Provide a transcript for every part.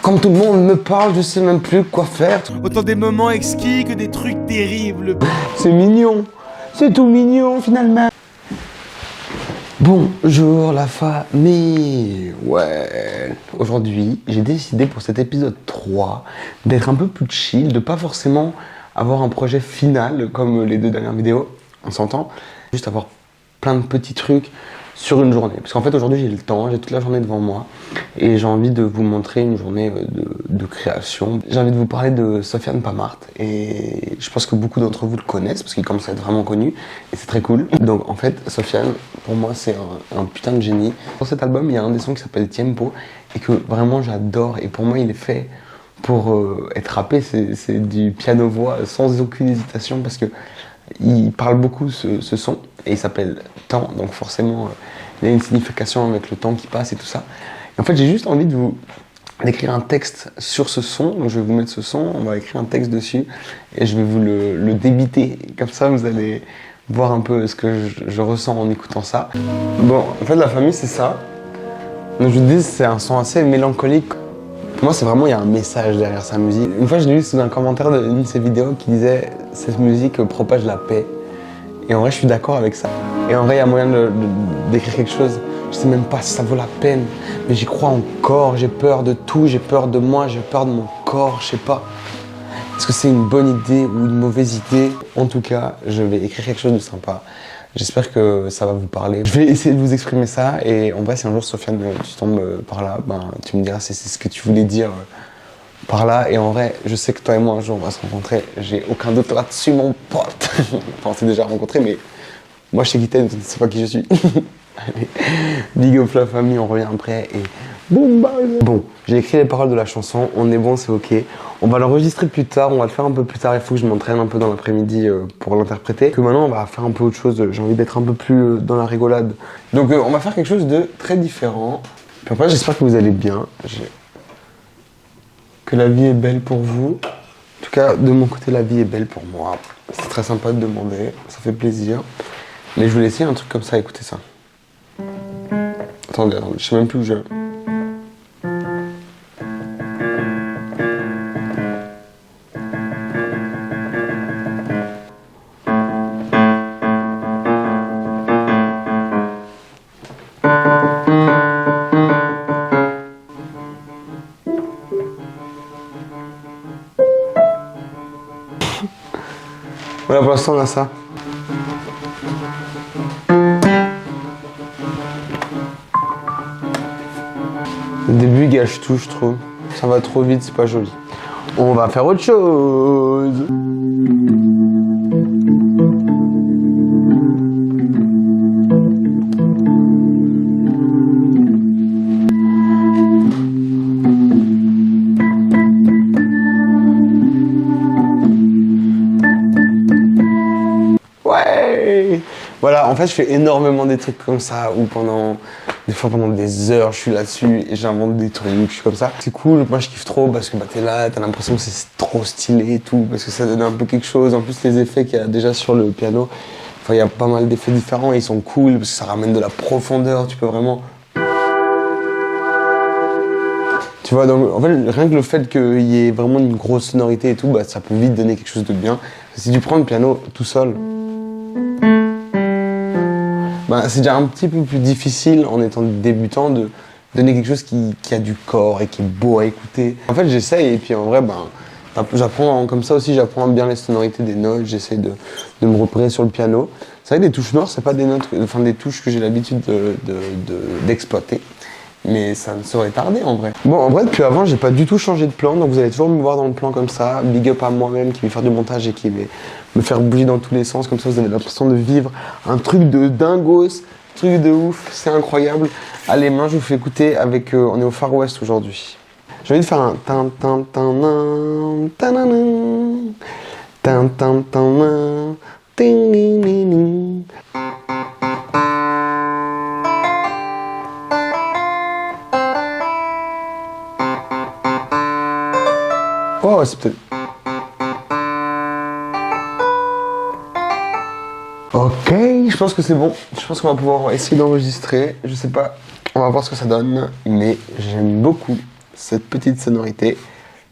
Comme tout le monde me parle, je sais même plus quoi faire. Autant des moments exquis que des trucs terribles. C'est mignon. C'est tout mignon finalement. Bonjour la famille. Ouais. Aujourd'hui, j'ai décidé pour cet épisode 3 d'être un peu plus chill, de pas forcément avoir un projet final comme les 2 dernières vidéos, on s'entend. Juste avoir plein de petits trucs sur une journée. Parce qu'en fait aujourd'hui j'ai le temps, j'ai toute la journée devant moi et j'ai envie de vous montrer une journée de création. J'ai envie de vous parler de Sofiane Pamart et je pense que beaucoup d'entre vous le connaissent parce qu'il commence à être vraiment connu et c'est très cool. Donc en fait Sofiane pour moi c'est un putain de génie. Dans cet album il y a un des sons qui s'appelle Tiempo et que vraiment j'adore et pour moi il est fait pour être rappé, c'est du piano-voix sans aucune hésitation parce que il parle beaucoup ce son et il s'appelle Temps, donc forcément il y a une signification avec le temps qui passe et tout ça. Et en fait j'ai juste envie d'écrire un texte sur ce son, donc je vais vous mettre ce son, on va écrire un texte dessus et je vais vous le débiter, comme ça vous allez voir un peu ce que je ressens en écoutant ça. Bon, en fait la famille c'est ça, donc je vous dis c'est un son assez mélancolique. Pour moi, c'est vraiment, il y a un message derrière sa musique. Une fois, je l'ai lu sous un commentaire d'une de ses vidéos qui disait « Cette musique propage la paix ». Et en vrai, je suis d'accord avec ça. Et en vrai, il y a moyen d'écrire quelque chose. Je sais même pas si ça vaut la peine, mais j'y crois encore. J'ai peur de tout, j'ai peur de moi, j'ai peur de mon corps, je sais pas. Est-ce que c'est une bonne idée ou une mauvaise idée? En tout cas, je vais écrire quelque chose de sympa. J'espère que ça va vous parler. Je vais essayer de vous exprimer ça et en vrai si un jour Sofiane tu tombes par là, ben tu me diras c'est ce que tu voulais dire par là et en vrai je sais que toi et moi un jour on va se rencontrer, j'ai aucun doute là-dessus mon pote. Enfin on s'est déjà rencontrés mais moi je sais qui t'es, tu ne sais pas qui je suis. Allez, big up la famille, on revient après et boum bye. Bon, j'ai écrit les paroles de la chanson, on est bon, c'est ok. On va l'enregistrer plus tard, on va le faire un peu plus tard, il faut que je m'entraîne un peu dans l'après-midi pour l'interpréter. Que maintenant on va faire un peu autre chose, j'ai envie d'être un peu plus dans la rigolade. Donc on va faire quelque chose de très différent. Puis après j'espère que vous allez bien, que la vie est belle pour vous. En tout cas de mon côté la vie est belle pour moi. C'est très sympa de demander, ça fait plaisir. Mais je voulais essayer un truc comme ça, écoutez ça. Attendez, je sais même plus où je... Voilà, pour l'instant on a ça. Le début il gâche tout, je trouve. Ça va trop vite, c'est pas joli. On va faire autre chose. Ouais. Voilà, en fait je fais énormément des trucs comme ça où des fois pendant des heures je suis là-dessus et j'invente des trucs, je suis comme ça. C'est cool, moi je kiffe trop parce que bah, t'es là, t'as l'impression que c'est trop stylé et tout, parce que ça donne un peu quelque chose. En plus les effets qu'il y a déjà sur le piano, enfin il y a pas mal d'effets différents et ils sont cool parce que ça ramène de la profondeur, tu peux vraiment... Tu vois, donc en fait rien que le fait qu'il y ait vraiment une grosse sonorité et tout, bah, ça peut vite donner quelque chose de bien. Si tu prends le piano tout seul, bah, c'est déjà un petit peu plus difficile en étant débutant de donner quelque chose qui a du corps et qui est beau à écouter. En fait j'essaye et puis en vrai j'apprends comme ça aussi, j'apprends bien les sonorités des notes, j'essaie de me repérer sur le piano. C'est vrai que des touches noires c'est pas des notes, enfin des touches que j'ai l'habitude d'exploiter. Mais ça ne saurait tarder en vrai. Bon en vrai depuis avant j'ai pas du tout changé de plan, donc vous allez toujours me voir dans le plan comme ça, big up à moi-même qui vais faire du montage et qui vais me faire bouger dans tous les sens, comme ça vous avez l'impression de vivre un truc de dingos, truc de ouf, c'est incroyable. Allez maintenant je vous fais écouter avec, on est au Far West aujourd'hui. J'ai envie de faire un tan tan tan nan tananan tan tan tan nan ting ning ning ning. Oh, c'est peut-être... Ok, je pense que c'est bon. Je pense qu'on va pouvoir essayer d'enregistrer. Je sais pas, on va voir ce que ça donne. Mais j'aime beaucoup cette petite sonorité.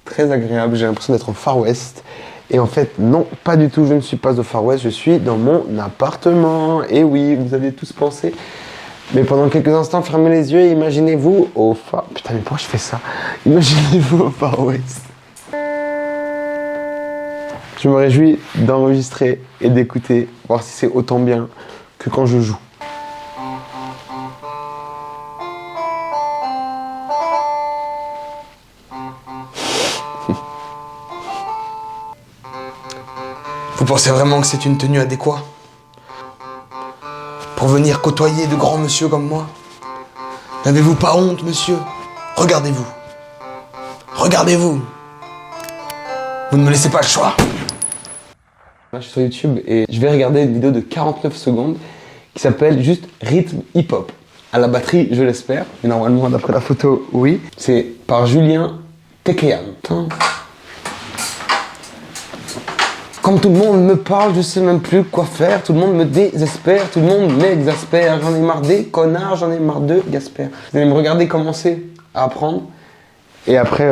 Très agréable, j'ai l'impression d'être au Far West. Et en fait, non, pas du tout, je ne suis pas au Far West, je suis dans mon appartement. Et oui, vous avez tous pensé. Mais pendant quelques instants, fermez les yeux et imaginez-vous au Far... Putain, mais pourquoi je fais ça? Imaginez-vous au Far West. Je me réjouis d'enregistrer et d'écouter, voir si c'est autant bien que quand je joue. Vous pensez vraiment que c'est une tenue adéquate pour venir côtoyer de grands monsieur comme moi? N'avez-vous pas honte, monsieur? Regardez-vous. Regardez-vous. Vous ne me laissez pas le choix. Là, je suis sur YouTube et je vais regarder une vidéo de 49 secondes qui s'appelle juste Rythme Hip-Hop. À la batterie, je l'espère, mais normalement, d'après la photo, oui. C'est par Julien Tekean. Comme tout le monde me parle, je sais même plus quoi faire. Tout le monde me désespère, tout le monde m'exaspère. J'en ai marre des connards, j'en ai marre de Gasper. Vous allez me regarder commencer à apprendre. Et après,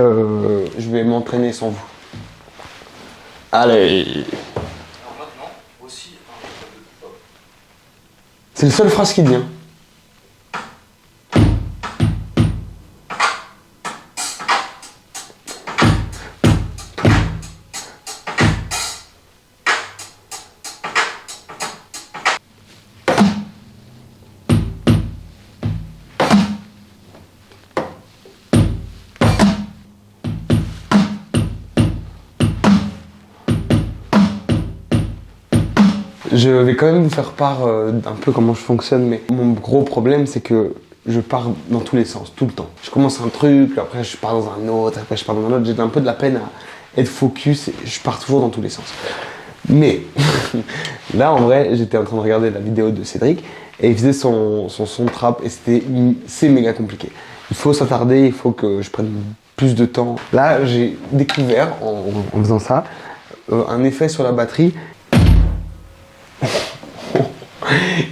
je vais m'entraîner sans vous. Allez. C'est le seul phrase qui dit. Hein. Je vais quand même vous faire part d'un peu comment je fonctionne, mais mon gros problème c'est que je pars dans tous les sens, tout le temps. Je commence un truc, puis après je pars dans un autre, après je pars dans un autre, j'ai un peu de la peine à être focus, et je pars toujours dans tous les sens. Mais là en vrai, j'étais en train de regarder la vidéo de Cédric, et il faisait son son de trap, et c'est méga compliqué. Il faut s'attarder, il faut que je prenne plus de temps. Là j'ai découvert, en faisant ça, un effet sur la batterie.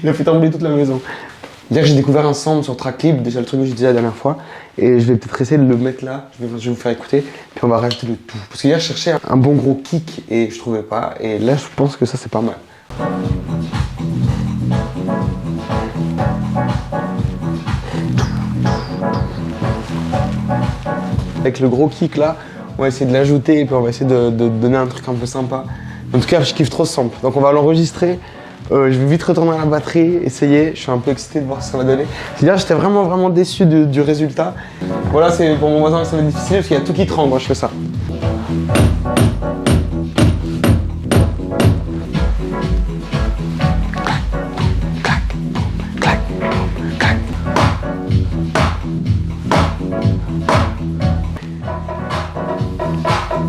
Il a fait trembler toute la maison. Dire que j'ai découvert un sample sur Tracklib, déjà le truc que je disais la dernière fois, et je vais peut-être essayer de le mettre là, je vais vous faire écouter, puis on va rajouter le tout. Parce qu'hier je cherchais un bon gros kick et je trouvais pas, et là je pense que ça c'est pas mal. Avec le gros kick là, on va essayer de l'ajouter et puis on va essayer de donner un truc un peu sympa. En tout cas, je kiffe trop ce sample, donc on va l'enregistrer. Je vais vite retourner à la batterie, essayer. Je suis un peu excité de voir ce que ça va donner. C'est-à-dire, j'étais vraiment déçu du résultat. Voilà, c'est pour mon voisin, ça va être difficile parce qu'il y a tout qui tremble quand je fais ça.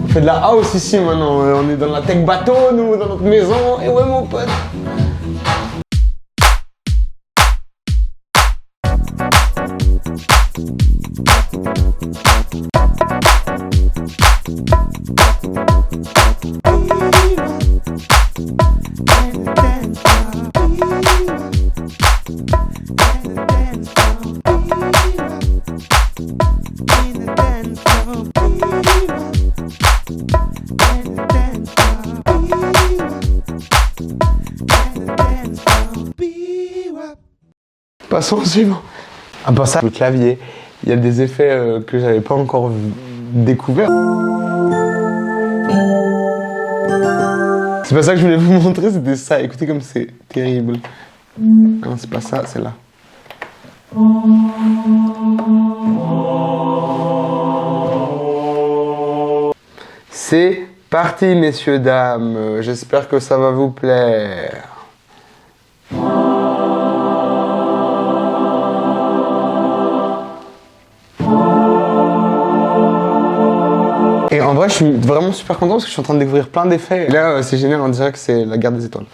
On fait de la house ici maintenant. On est dans la tech bateau, nous, dans notre maison. Et ouais, mon pote. Passons au suivant. À part ça, le clavier, il y a des effets que j'avais pas encore découverts. C'est pas ça que je voulais vous montrer, c'était ça. Écoutez comme c'est terrible. Non, c'est pas ça, c'est là. C'est parti, messieurs, dames. J'espère que ça va vous plaire. Et en vrai, je suis vraiment super content parce que je suis en train de découvrir plein d'effets. Et là, c'est génial, on dirait que c'est la guerre des étoiles.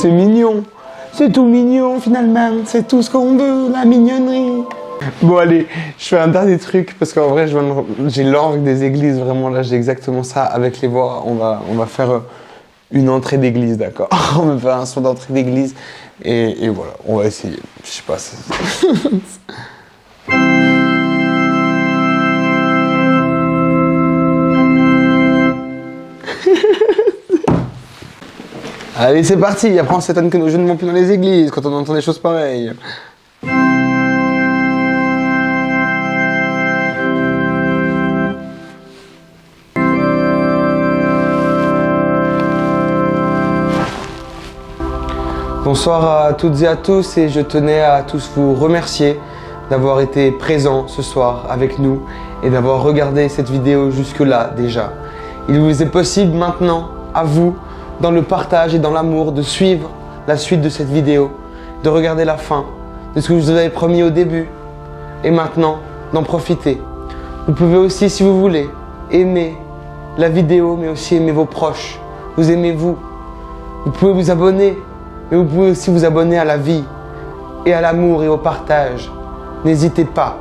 C'est mignon. C'est tout mignon finalement. C'est tout ce qu'on veut, la mignonnerie. Bon allez, je fais un dernier truc parce qu'en vrai j'ai l'orgue des églises, vraiment là j'ai exactement ça avec les voix. On va faire une entrée d'église, d'accord? On va faire un son d'entrée d'église et voilà, on va essayer. Je sais pas. Allez, c'est parti. Après, on s'étonne que nos jeunes ne vont plus dans les églises quand on entend des choses pareilles. Bonsoir à toutes et à tous et je tenais à tous vous remercier d'avoir été présents ce soir avec nous et d'avoir regardé cette vidéo jusque-là déjà. Il vous est possible maintenant, à vous, dans le partage et dans l'amour, de suivre la suite de cette vidéo, de regarder la fin, de ce que je vous avais promis au début et maintenant d'en profiter. Vous pouvez aussi, si vous voulez, aimer la vidéo mais aussi aimer vos proches, vous aimez vous. Vous pouvez vous abonner. Mais vous pouvez aussi vous abonner à la vie et à l'amour et au partage. N'hésitez pas.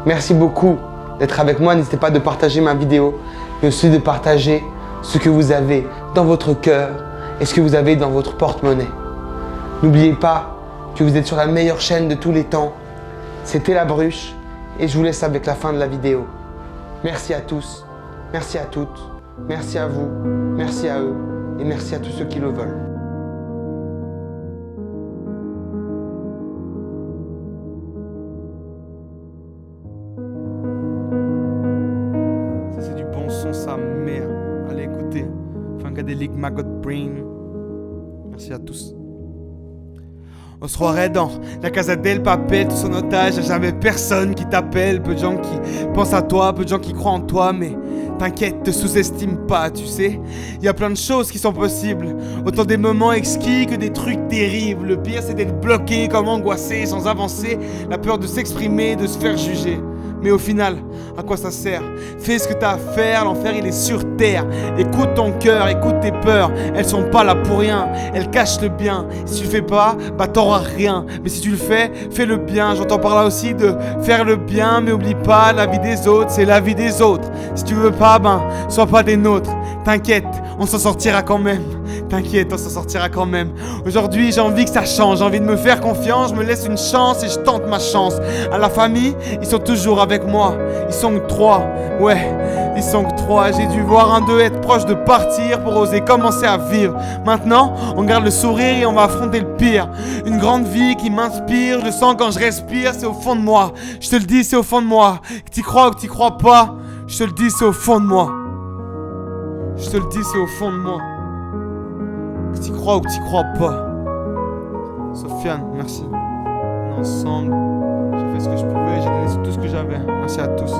Merci beaucoup d'être avec moi. N'hésitez pas de partager ma vidéo, mais aussi de partager ce que vous avez dans votre cœur et ce que vous avez dans votre porte-monnaie. N'oubliez pas que vous êtes sur la meilleure chaîne de tous les temps. C'était La Bruche et je vous laisse avec la fin de la vidéo. Merci à tous, merci à toutes, merci à vous, merci à eux et merci à tous ceux qui le veulent. Sa mère, allez écouter Funkadelic, Maggot Brain. Merci à tous. On se croirait dans la Casa del Papel, tous en otage, y'a jamais personne qui t'appelle. Peu de gens qui pensent à toi, peu de gens qui croient en toi, mais t'inquiète, te sous-estime pas, tu sais. Y a plein de choses qui sont possibles, autant des moments exquis que des trucs terribles. Le pire c'est d'être bloqué, comme angoissé, sans avancer, la peur de s'exprimer, de se faire juger. Mais au final, à quoi ça sert? Fais ce que t'as à faire, l'enfer il est sur terre. Écoute ton cœur, écoute tes peurs, elles sont pas là pour rien, elles cachent le bien. Si tu le fais pas, bah t'auras rien. Mais si tu le fais, fais le bien. J'entends par là aussi de faire le bien, mais oublie pas, la vie des autres, c'est la vie des autres. Si tu veux pas, ben, sois pas des nôtres. T'inquiète, on s'en sortira quand même. T'inquiète, on s'en sortira quand même. Aujourd'hui, j'ai envie que ça change, j'ai envie de me faire confiance, je me laisse une chance et je tente ma chance. À la famille, ils sont toujours avec moi. Ils sont que 3, ouais, ils sont que 3. J'ai dû voir un d'eux être proche de partir pour oser commencer à vivre. Maintenant, on garde le sourire et on va affronter le pire. Une grande vie qui m'inspire, je le sens quand je respire, c'est au fond de moi. Je te le dis, c'est au fond de moi. Que t'y crois ou que t'y crois pas, je te le dis, c'est au fond de moi. Je te le dis, c'est au fond de moi. Que t'y crois ou que t'y crois pas. Sofiane, merci. On est ensemble. J'ai fait ce que je pouvais, j'ai donné tout ce que j'avais. Merci à tous.